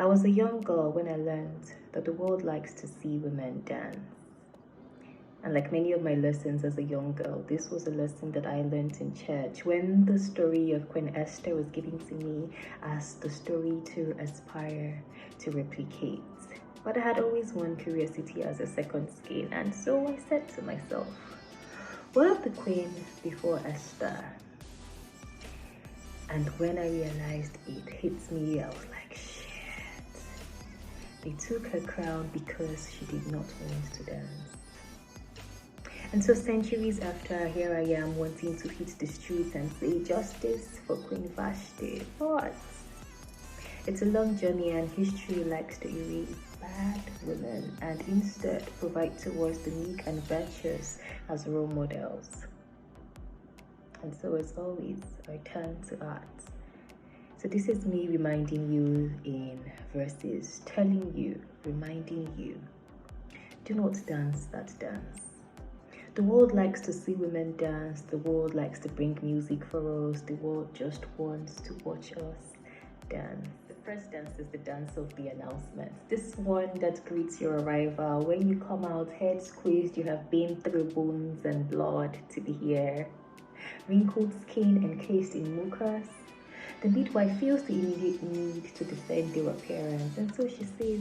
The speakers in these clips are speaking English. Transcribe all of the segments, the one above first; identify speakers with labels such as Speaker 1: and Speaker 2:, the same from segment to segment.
Speaker 1: I was a young girl when I learned that the world likes to see women dance. And like many of my lessons as a young girl, this was a lesson that I learned in church when the story of Queen Esther was given to me as the story to aspire to replicate. But I had always one curiosity as a second skin, and so I said to myself, what of the queen before Esther? And when I realized it hit me, I was like, shit. They took her crown because she did not want to dance. And so centuries after, here I am wanting to hit the streets and say justice for Queen Vashti. What? It's a long journey, and history likes to erase bad women and instead provide towards the meek and virtuous as role models. And so as always, I turn to art. So this is me reminding you in verses, telling you, reminding you, do not dance that dance. The world likes to see women dance. The world likes to bring music for us. The world just wants to watch us dance. The first dance is the dance of the announcement. This one that greets your arrival. When you come out, head squeezed, you have been through bones and blood to be here. Wrinkled skin encased in mucus. The midwife feels the immediate need to defend their appearance, and so she says,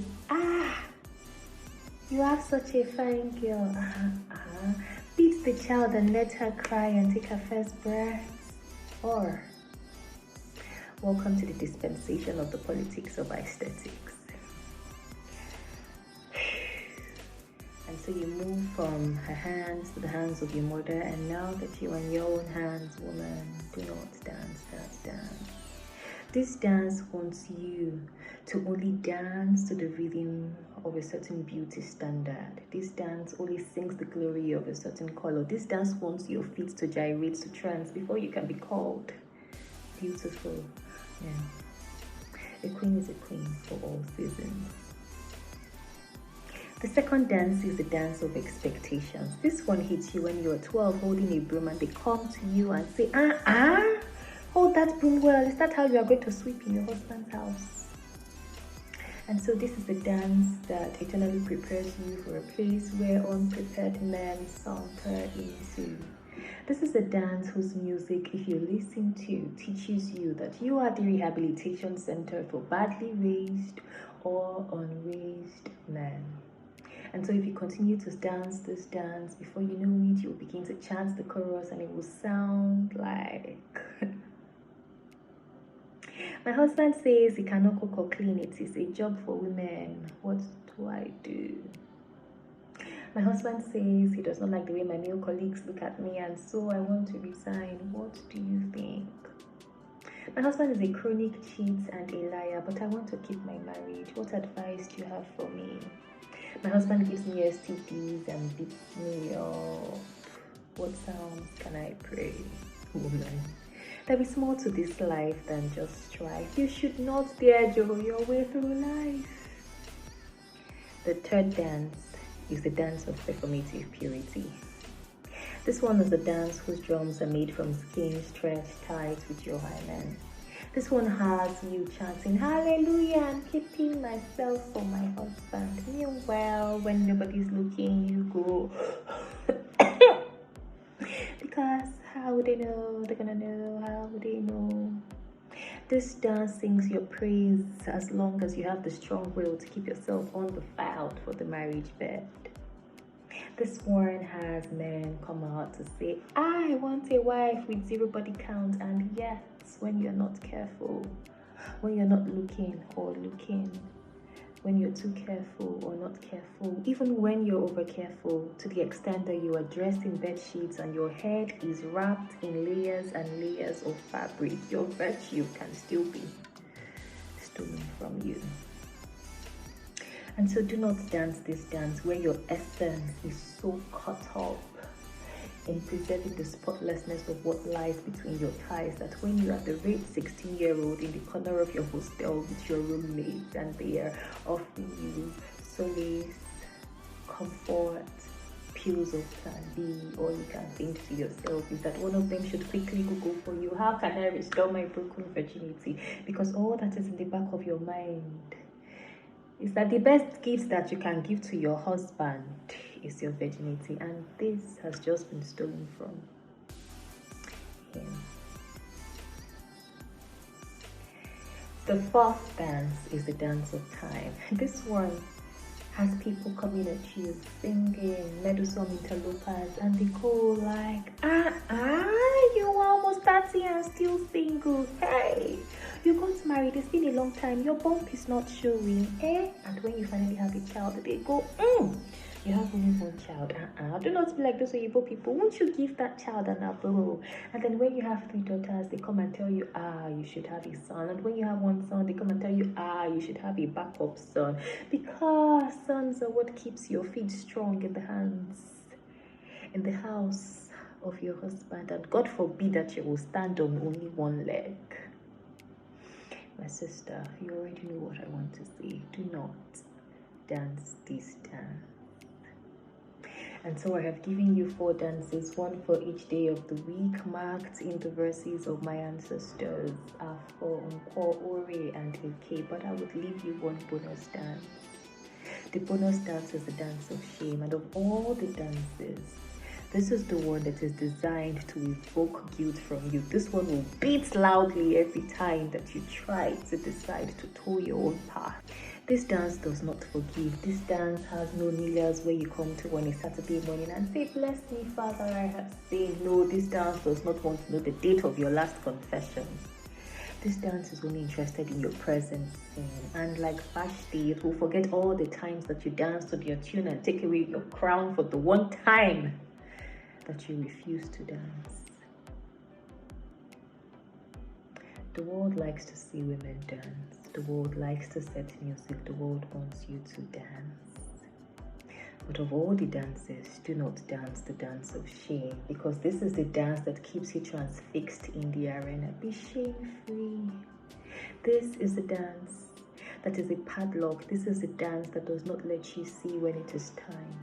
Speaker 1: you have such a fine girl. Beat the child and let her cry and take her first breath. Or, welcome to the dispensation of the politics of aesthetics. And so you move from her hands to the hands of your mother, and now that you're on your own hands, woman, do not dance that dance. This dance wants you to only dance to the rhythm of a certain beauty standard. This dance only sings the glory of a certain color. This dance wants your feet to gyrate to trance before you can be called beautiful. Yeah. A queen is a queen for all seasons. The second dance is the dance of expectations. This one hits you when you're 12 holding a broom and they come to you and say, hold that broom well. Is that how you are going to sweep in your husband's house? And so this is the dance that eternally prepares you for a place where unprepared men saunter into. This is a dance whose music, if you listen to, teaches you that you are the rehabilitation center for badly raised or unraised men. And so if you continue to dance this dance, before you know it, you'll begin to chant the chorus and it will sound like... My husband says he cannot cook or clean. It is a job for women. What do I do? My husband says he does not like the way my male colleagues look at me, and so I want to resign. What do you think? My husband is a chronic cheat and a liar, but I want to keep my marriage. What advice do you have for me? My husband gives me STDs and beats me up. What sounds can I pray? Woman. There is more to this life than just strife. You should not dare joke your way through life. The third dance is the dance of performative purity. This one is the dance whose drums are made from skin stretched tight with your hymen. This one has you chanting hallelujah and keeping myself for my husband. Meanwhile, when nobody's looking, you go because how would they know? They're gonna know. How would they know? This dance sings your praise as long as you have the strong will to keep yourself undefiled for the marriage bed. This one has men come out to say, I want a wife with 0 body count, and yet when you're not careful, when you're not looking or looking, when you're too careful or not careful, even when you're over careful to the extent that you are dressed in bed sheets and your head is wrapped in layers and layers of fabric, your virtue can still be stolen from you. And so do not dance this dance where your essence is so caught up in preserving the spotlessness of what lies between your thighs, that when you are the raped 16-year-old in the corner of your hostel with your roommates and they are offering you solace, comfort, pills of plan B, all you can think to yourself is that one of them should quickly Google for you, how can I restore my broken virginity? Because all that is in the back of your mind is that the best gift that you can give to your husband is your virginity, and this has just been stolen from him. The fourth dance is the dance of time. This one has people coming at you singing meddlesome interlopers, and they go like, you are almost 30 and still single. Hey, you got married, it's been a long time, your bump is not showing, eh? And when you finally have a child, they go, you have only one child. Do not be like those Igbo people. Won't you give that child an apple? And then when you have 3 daughters, they come and tell you, you should have a son. And when you have 1 son, they come and tell you, you should have a backup son. Because sons are what keeps your feet strong in the hands, in the house of your husband. And God forbid that you will stand on only 1 leg. My sister, you already know what I want to say. Do not dance this dance. And so I have given you 4 dances, 1 for each day of the week, marked in the verses of my ancestors, Afro, Nkwo, Ore, and Eke. But I would leave you 1 bonus dance. The bonus dance is the dance of shame. And of all the dances, this is the one that is designed to evoke guilt from you. This one will beat loudly every time that you try to decide to toe your own path. This dance does not forgive. This dance has no kneelers where you come to on a Saturday morning and say, bless me, Father, I have sinned. No, this dance does not want to know the date of your last confession. This dance is only interested in your present sin. And like Vashti, it will forget all the times that you danced to your tune and take away your crown for the one time that you refuse to dance. The world likes to see women dance. The world likes to set music. The world wants you to dance. But of all the dances, do not dance the dance of shame, because this is the dance that keeps you transfixed in the arena. Be shame-free. This is the dance that is a padlock. This is the dance that does not let you see when it is time.